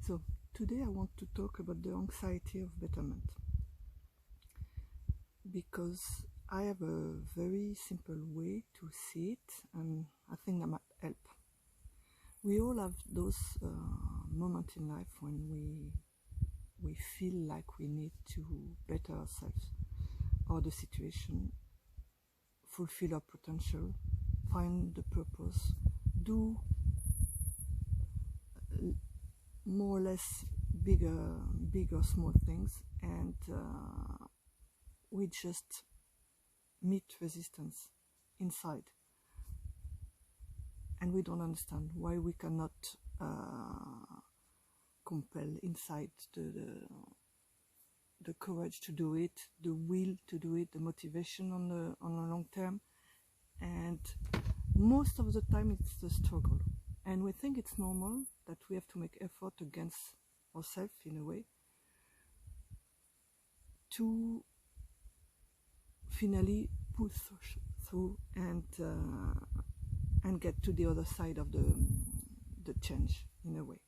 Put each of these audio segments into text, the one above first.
So today I want to talk about the anxiety of betterment, because I have a very simple way to see it, and I think that might help. We all have those moments in life when we feel like we need to better ourselves or the situation, fulfill our potential, find the purpose, do more or less big or small things, and we just meet resistance inside, and we don't understand why we cannot compel inside the courage to do it, the will to do it, the motivation on the long term. And most of the time it's the struggle, and we think it's normal that we have to make effort against ourselves in a way to finally push through and get to the other side of the change in a way.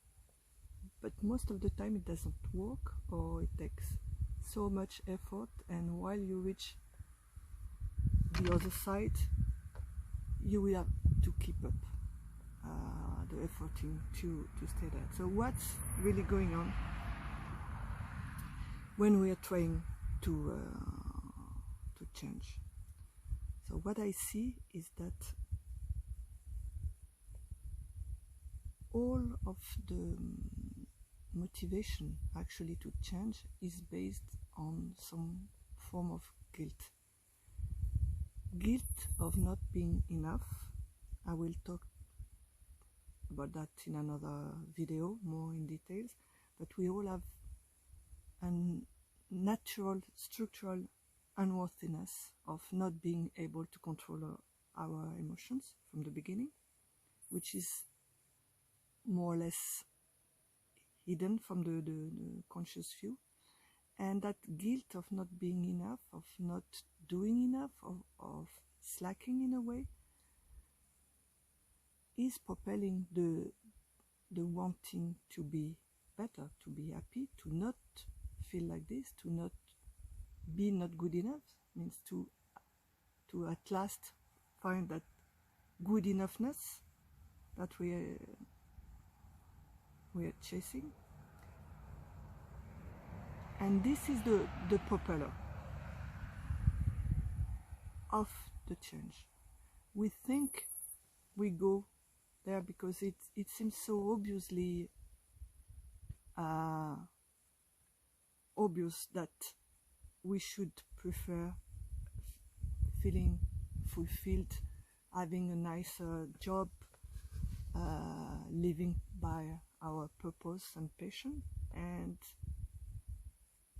But most of the time it doesn't work, or it takes so much effort, and while you reach the other side you will have to keep up the effort to stay there. So what's really going on when we are trying to change? So what I see is that all of the motivation actually to change is based on some form of guilt. Guilt of not being enough. I will talk about that in another video more in details, but we all have a natural structural unworthiness of not being able to control our emotions from the beginning, which is more or less hidden from the conscious view. And that guilt of not being enough, of not doing enough, of slacking in a way, is propelling the wanting to be better, to be happy, to not feel like this, to not be not good enough, means to at last find that good enoughness that we are chasing. And this is the propeller of the change. We think we go there because it seems so obviously obvious that we should prefer feeling fulfilled, having a nicer job, living by our purpose and passion. And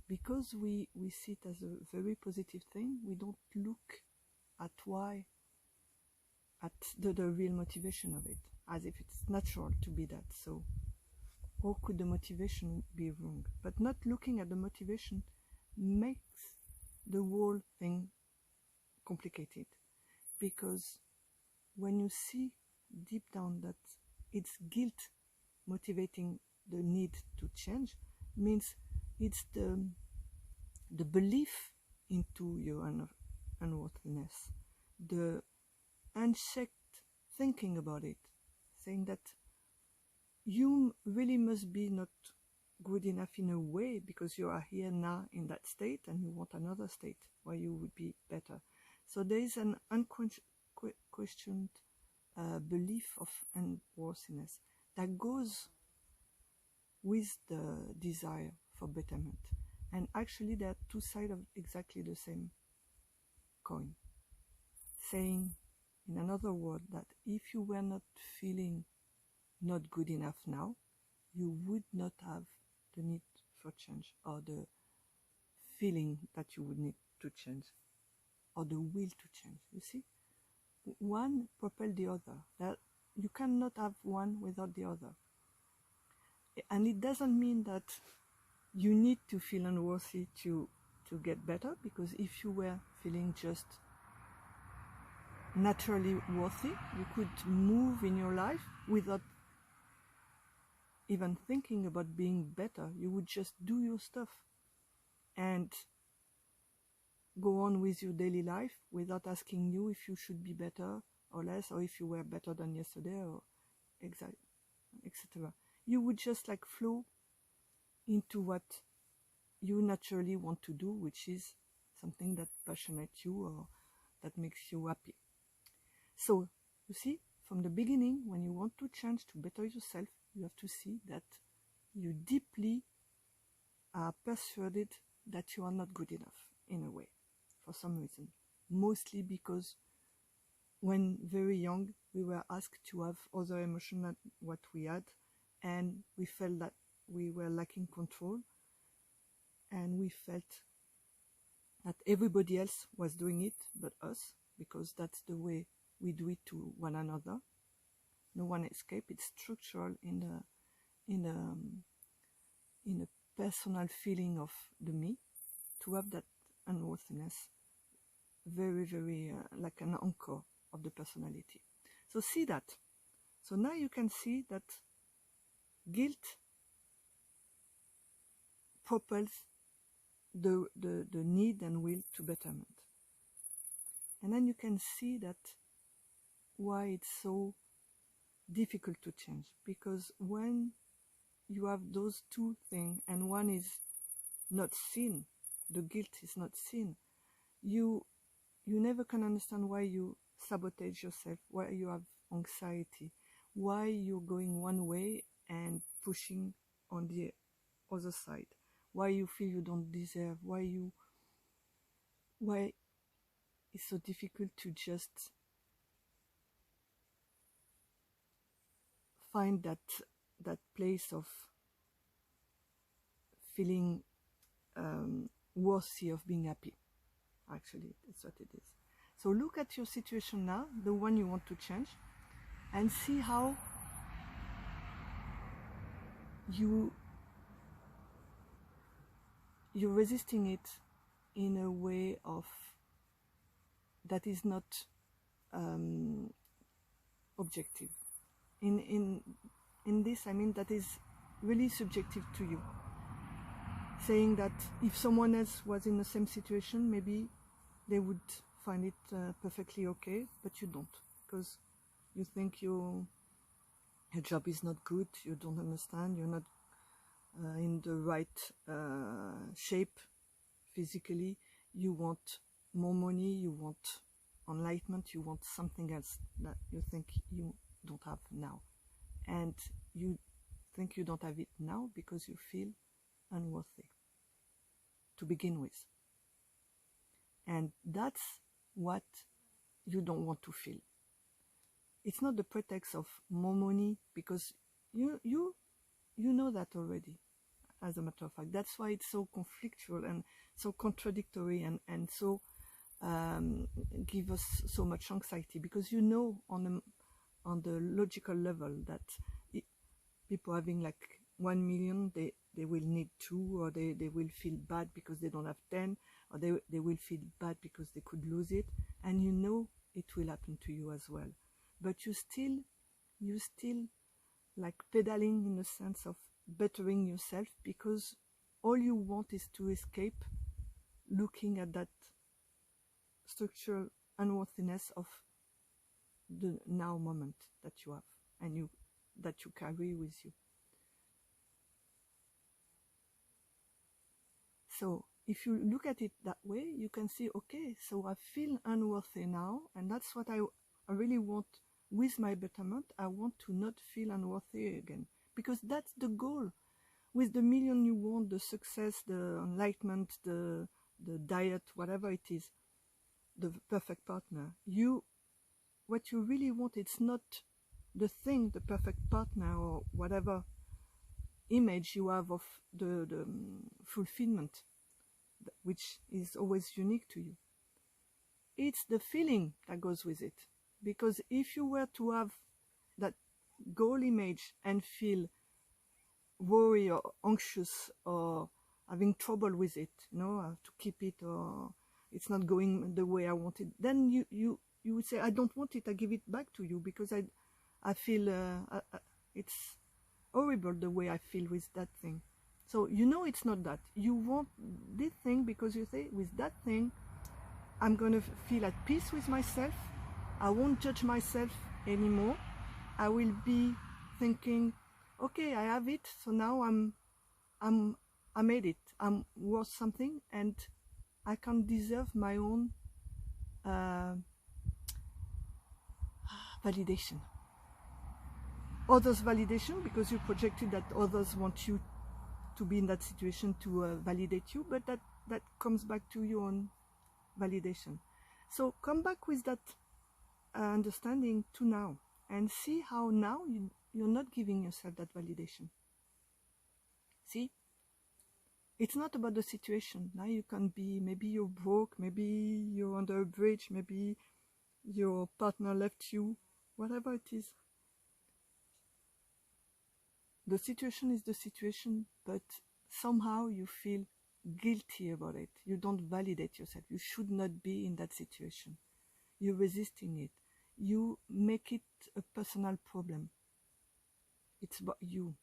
because we see it as a very positive thing, we don't look at why, at the real motivation of it, as if it's natural to be that. So how could the motivation be wrong? But not looking at the motivation makes the whole thing complicated, because when you see deep down that it's guilt motivating the need to change, means it's the belief into your unworthiness, the unchecked thinking about it, saying that you really must be not good enough in a way because you are here now in that state and you want another state where you would be better. So there is an unquestioned belief of unworthiness that goes with the desire for betterment. And actually there are two sides of exactly the same coin, saying in another word that if you were not feeling not good enough now, you would not have the need for change, or the feeling that you would need to change, or the will to change. You see, one propels the other. That you cannot have one without the other. And it doesn't mean that you need to feel unworthy to get better, because if you were feeling just naturally worthy, you could move in your life without even thinking about being better. You would just do your stuff and go on with your daily life without asking you if you should be better or less, or if you were better than yesterday, or etc. You would just like flow into what you naturally want to do, which is something that passionates you or that makes you happy. So you see, from the beginning, when you want to change to better yourself, you have to see that you deeply are persuaded that you are not good enough in a way, for some reason. Mostly because when very young, we were asked to have other emotions than what we had, and we felt that we were lacking control, and we felt that everybody else was doing it but us, because that's the way we do it to one another. No one escape. It's structural in a personal feeling of the me, to have that unworthiness, very, very like an anchor of the personality. So see that. So now you can see that guilt propels the need and will to betterment. And then you can see that why it's so difficult to change, because when you have those two things and one is not seen, the guilt is not seen, you never can understand why you sabotage yourself, why you have anxiety, why you're going one way and pushing on the other side, why you feel you don't deserve, why it's so difficult to just find that place of feeling worthy of being happy. Actually, that's what it is. So look at your situation now, the one you want to change, and see how you're resisting it in a way of that is not objective. In this, I mean, that is really subjective to you. Saying that if someone else was in the same situation, maybe they would find it perfectly okay, but you don't, because you think your job is not good, you don't understand, you're not in the right shape physically, you want more money, you want enlightenment, you want something else that you think you don't have now, and you think you don't have it now because you feel unworthy to begin with, and that's what you don't want to feel. It's not the pretext of more money, because you know that already, as a matter of fact. That's why it's so conflictual and so contradictory, and so give us so much anxiety, because you know on the logical level that people having like 1 million, they will need 2, or they will feel bad because they don't have 10, or they will feel bad because they could lose it, and you know it will happen to you as well, but you still like pedaling in the sense of bettering yourself, because all you want is to escape looking at that structural unworthiness of the now moment that you have, and that you carry with you. So if you look at it that way, you can see, okay, so I feel unworthy now, and that's what I really want with my betterment. I want to not feel unworthy again, because that's the goal. With the million you want, the success, the enlightenment, the diet, whatever it is, the perfect partner, what you really want, it's not the thing, the perfect partner, or whatever image you have of the fulfillment, which is always unique to you. It's the feeling that goes with it. Because if you were to have that goal image and feel worry or anxious or having trouble with it, to keep it, or it's not going the way I want it, then you would say, I don't want it, I give it back to you, because I feel it's horrible the way I feel with that thing. So you know it's not that. You want this thing because you say, with that thing, I'm going to feel at peace with myself. I won't judge myself anymore. I will be thinking, okay, I have it, so now I made it. I'm worth something, and I can deserve my own validation. Others' validation, because you projected that others want you to be in that situation to validate you, but that comes back to your own validation. So come back with that understanding to now, and see how now you're not giving yourself that validation. See, it's not about the situation. Now you can be, maybe you're broke, maybe you're under a bridge, maybe your partner left you, whatever it is. The situation is the situation, but somehow you feel guilty about it. You don't validate yourself. You should not be in that situation. You're resisting it. You make it a personal problem. It's about you.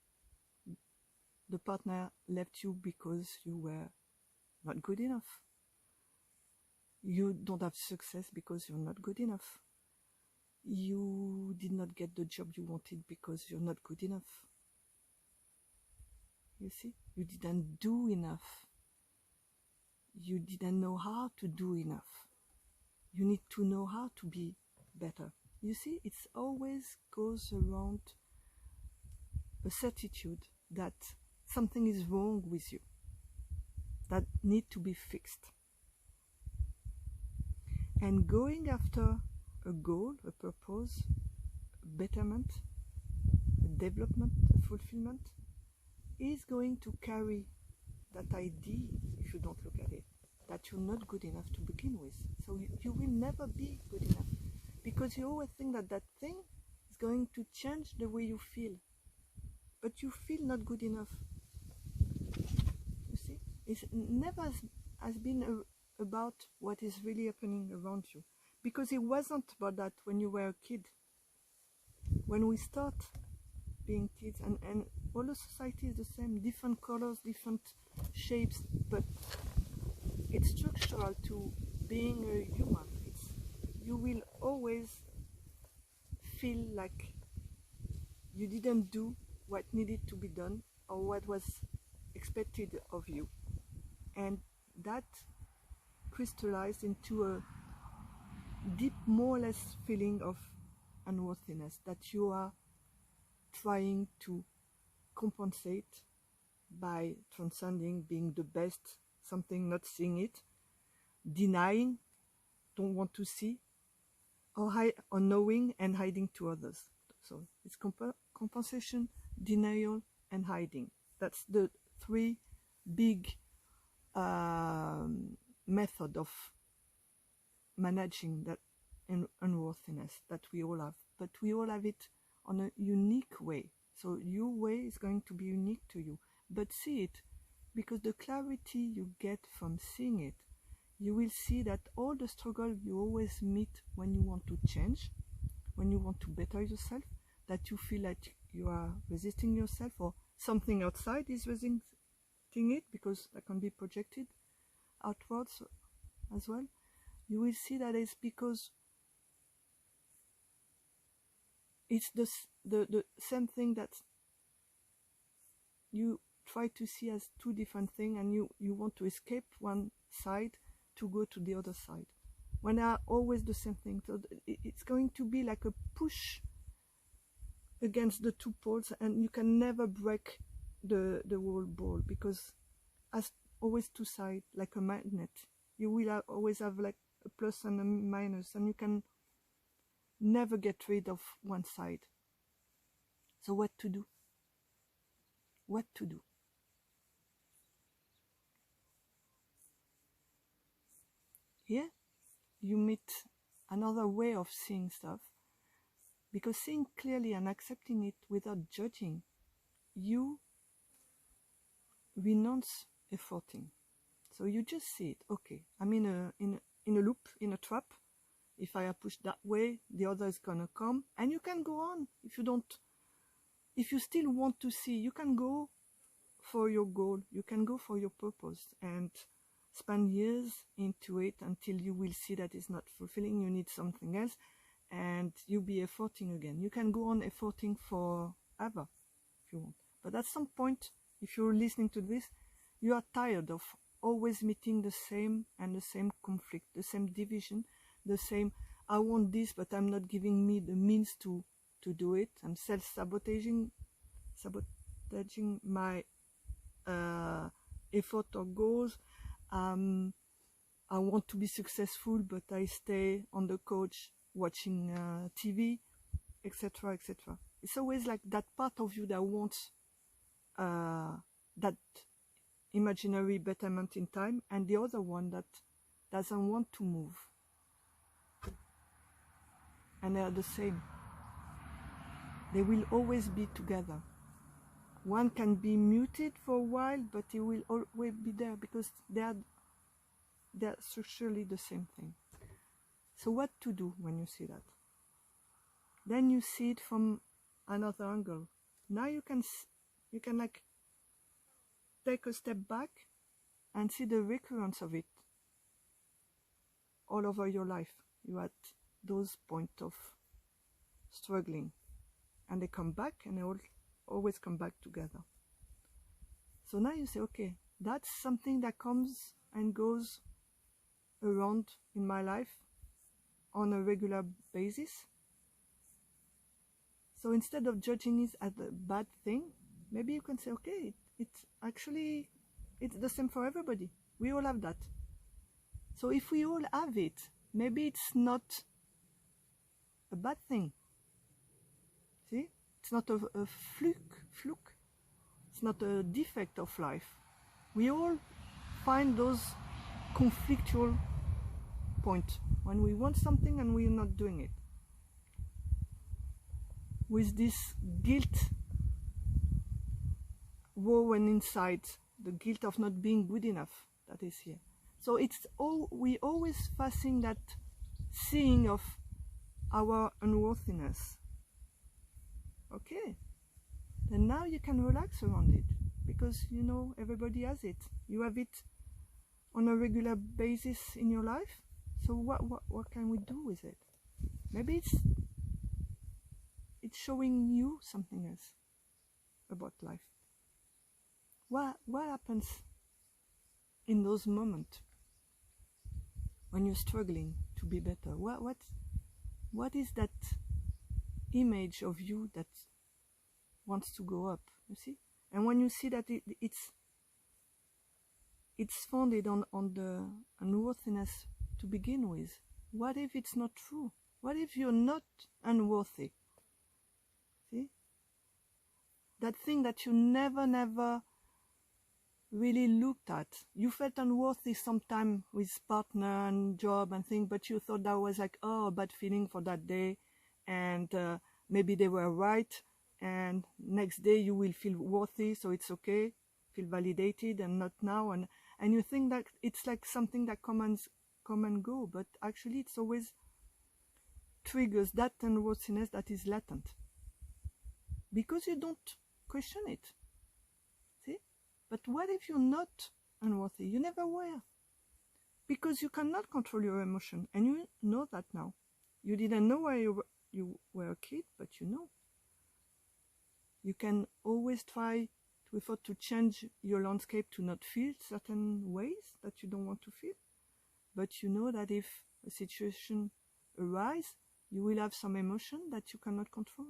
The partner left you because you were not good enough. You don't have success because you're not good enough. You did not get the job you wanted because you're not good enough. You see, you didn't do enough. You didn't know how to do enough. You need to know how to be better. You see, it always goes around a certitude that something is wrong with you, that need to be fixed. And going after a goal, a purpose, a betterment, a development, a fulfillment, is going to carry that idea, if you don't look at it, that you're not good enough to begin with. So you will never be good enough, because you always think that that thing is going to change the way you feel, but you feel not good enough. You see, it never has been about what is really happening around you, because it wasn't about that when you were a kid. When we start being kids, and all the society is the same, different colors, different shapes, but it's structural to being a human. You will always feel like you didn't do what needed to be done or what was expected of you, and that crystallized into a deep, more or less feeling of unworthiness that you are trying to compensate by transcending, being the best, something, not seeing it, denying, don't want to see, or knowing and hiding to others. So it's compensation, denial, and hiding. That's the three big method of managing that unworthiness that we all have. But we all have it on a unique way. So your way is going to be unique to you. But see it, because the clarity you get from seeing it, you will see that all the struggle you always meet when you want to change, when you want to better yourself, that you feel like you are resisting yourself, or something outside is resisting it, because that can be projected outwards as well. You will see that it's because it's the same thing that you try to see as two different things, and you want to escape one side to go to the other side, when they are always the same thing. So it's going to be like a push against the two poles, and you can never break the whole ball, because as always two sides, like a magnet, you will always have like a plus and a minus, and you can never get rid of one side. So what to do? What to do? Here you meet another way of seeing stuff, because seeing clearly and accepting it without judging, you renounce efforting. So you just see it. Okay, I'm in a loop, in a trap. If I push that way, the other is gonna come, and you can go on. If you don't if you still want to see, you can go for your goal, you can go for your purpose and spend years into it until you will see that it's not fulfilling, you need something else, and you'll be efforting again. You can go on efforting forever if you want. But at some point, if you're listening to this, you are tired of always meeting the same conflict, the same division, the same, I want this, but I'm not giving me the means to do it. I'm sabotaging my effort or goals. I want to be successful, but I stay on the couch watching TV, etc., etc. It's always like that part of you that wants that imaginary betterment in time, and the other one that doesn't want to move. And they are the same. They will always be together. One can be muted for a while, but it will always be there because they're structurally the same thing. So what to do when you see that? Then you see it from another angle. Now you can like take a step back and see the recurrence of it all over your life. You had those points of struggling, and they come back, and they always come back together. So now you say, okay, that's something that comes and goes around in my life on a regular basis. So instead of judging it as a bad thing, maybe you can say, okay, it's the same for everybody. We all have that. So if we all have it, maybe it's not a bad thing. See? It's not a fluke. It's not a defect of life. We all find those conflictual points when we want something and we're not doing it. With this guilt woven inside, the guilt of not being good enough that is here. So we always facing that seeing of our unworthiness. Okay, then now you can relax around it, because you know everybody has it. You have it on a regular basis in your life. So what can we do with it? Maybe it's showing you something else about life. What happens in those moments when you're struggling to be better? What is that image of you that wants to go up? You see? And when you see that it's founded on the unworthiness to begin with, what if it's not true? What if you're not unworthy? See? That thing that you never really looked at. You felt unworthy sometime with partner and job and thing, but you thought that was like, oh, a bad feeling for that day, and maybe they were right, and next day you will feel worthy, so it's okay, feel validated, and not now, and you think that it's like something that come and go, but actually it's always triggers that unworthiness that is latent, because you don't question it. See? But what if you're not unworthy? You never were, because you cannot control your emotion, and you know that now. You didn't know why you were a kid, but you know. You can always try to effort to change your landscape to not feel certain ways that you don't want to feel, but you know that if a situation arises, you will have some emotion that you cannot control.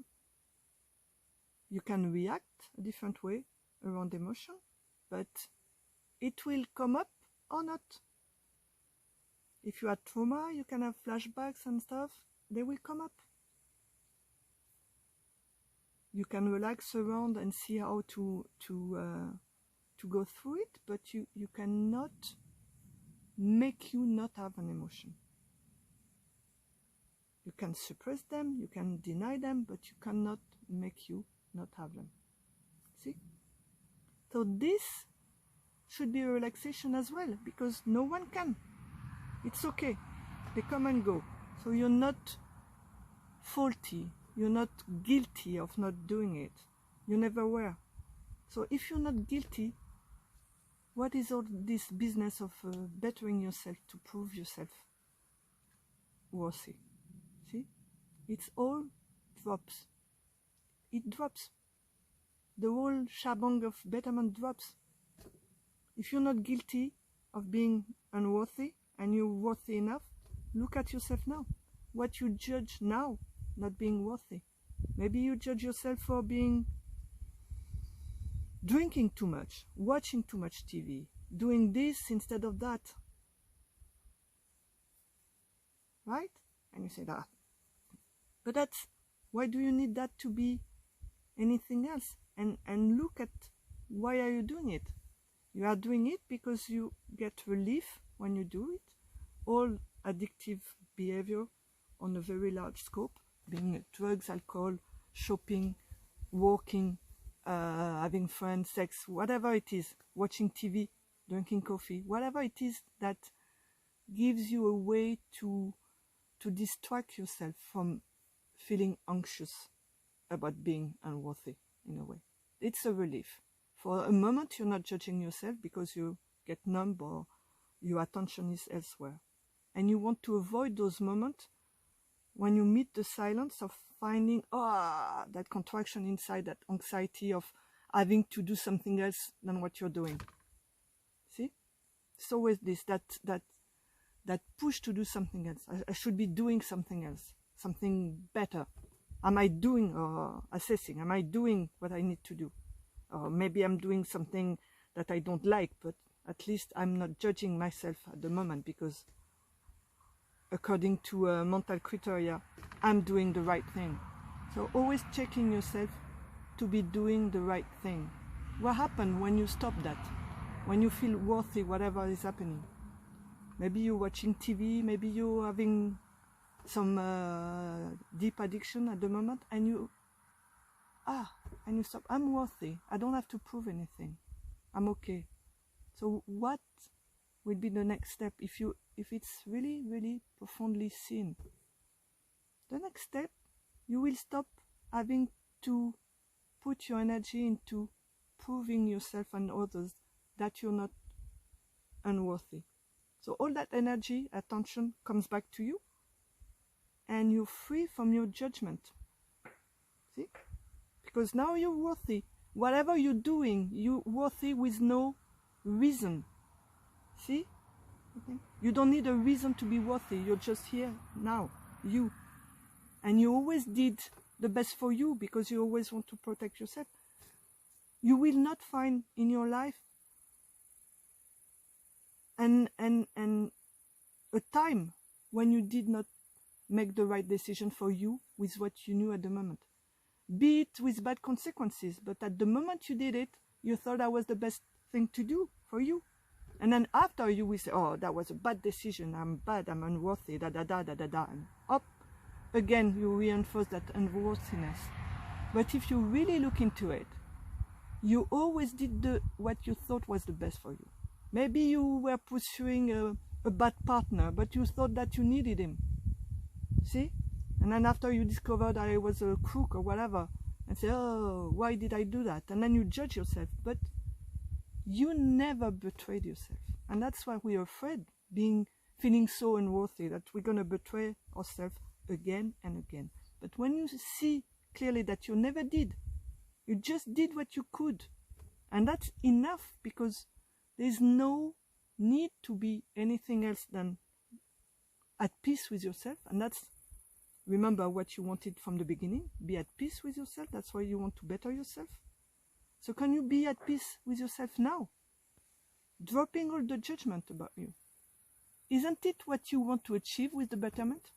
You can react a different way around emotion, but it will come up or not. If you had trauma, you can have flashbacks and stuff, they will come up. You can relax around and see how to go through it, but you cannot make you not have an emotion. You can suppress them, you can deny them, but you cannot make you not have them. See? So this should be a relaxation as well, because no one can. It's okay. They come and go. So you're not faulty. You're not guilty of not doing it. You never were. So if you're not guilty, what is all this business of bettering yourself to prove yourself worthy? See? It's all drops. It drops. The whole shabong of betterment drops. If you're not guilty of being unworthy and you're worthy enough, look at yourself now. What you judge now, not being worthy. Maybe you judge yourself for being drinking too much, watching too much TV, doing this instead of that. Right? And you say that. But that's, why do you need that to be anything else? And look at, why are you doing it? You are doing it because you get relief when you do it. All addictive behavior on a very large scope, being drugs, alcohol, shopping, walking, having friends, sex, whatever it is, watching TV, drinking coffee, whatever it is that gives you a way to distract yourself from feeling anxious about being unworthy in a way. It's a relief. For a moment you're not judging yourself because you get numb or your attention is elsewhere. And you want to avoid those moments when you meet the silence of finding that contraction inside, that anxiety of having to do something else than what you're doing. See? It's always this, that push to do something else. I should be doing something else, something better. Am I doing, or assessing, am I doing what I need to do? Or maybe I'm doing something that I don't like, but at least I'm not judging myself at the moment because according to mental criteria, I'm doing the right thing. So always checking yourself to be doing the right thing. What happens when you stop that? When you feel worthy, whatever is happening? Maybe you're watching TV, maybe you're having some deep addiction at the moment, and you stop. I'm worthy. I don't have to prove anything. I'm okay. So what will be the next step if it's really, really profoundly seen? The next step, you will stop having to put your energy into proving yourself and others that you're not unworthy. So all that energy, attention comes back to you, and you're free from your judgment. See? Because now you're worthy. Whatever you're doing, you're worthy with no reason. See? Okay. You don't need a reason to be worthy. You're just here now, you. And you always did the best for you because you always want to protect yourself. You will not find in your life and a time when you did not make the right decision for you with what you knew at the moment. Be it with bad consequences, but at the moment you did it, you thought that was the best thing to do for you. And then after you will say, oh, that was a bad decision, I'm bad, I'm unworthy, and up again you reinforce that unworthiness. But if you really look into it, you always did what you thought was the best for you. Maybe you were pursuing a bad partner, but you thought that you needed him. See? And then after you discovered that I was a crook or whatever, and say, oh, why did I do that? And then you judge yourself. But you never betrayed yourself. And that's why we're afraid, feeling so unworthy, that we're going to betray ourselves again and again. But when you see clearly that you never did, you just did what you could. And that's enough, because there's no need to be anything else than at peace with yourself. And that's, remember what you wanted from the beginning, be at peace with yourself. That's why you want to better yourself. So can you be at peace with yourself now? Dropping all the judgment about you. Isn't it what you want to achieve with the betterment?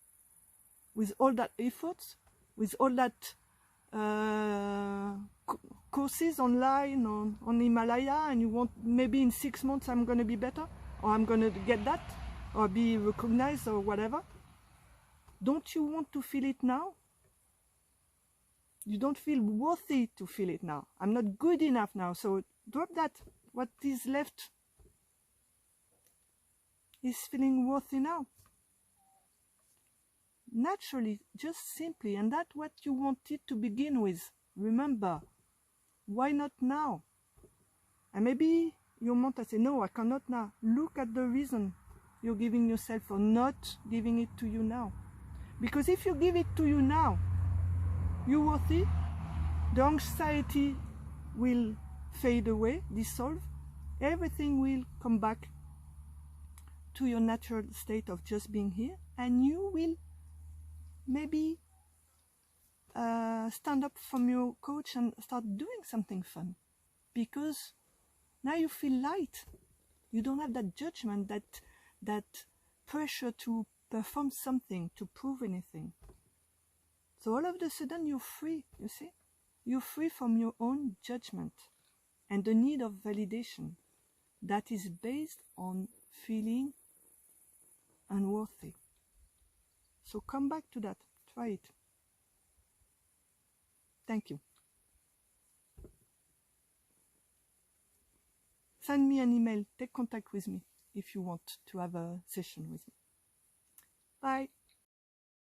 With all that efforts, with all that courses online on Himalaya, and you want, maybe in 6 months I'm going to be better, or I'm going to get that, or be recognized, or whatever. Don't you want to feel it now? You don't feel worthy to feel it now. I'm not good enough now, so drop that. What is left is feeling worthy now. Naturally, just simply, and that's what you wanted to begin with. Remember, Why not now? And maybe you want to say, no, I cannot now. Look at the reason you're giving yourself for not giving it to you now. Because if you give it to you now, you're worthy, the anxiety will fade away, dissolve, everything will come back to your natural state of just being here, and you will maybe stand up from your couch and start doing something fun, because now you feel light. You don't have that judgment, that pressure to perform something, to prove anything. So all of a sudden you're free, you see? You're free from your own judgment and the need of validation that is based on feeling unworthy. So come back to that. Try it. Thank you. Send me an email. Take contact with me if you want to have a session with me. Bye.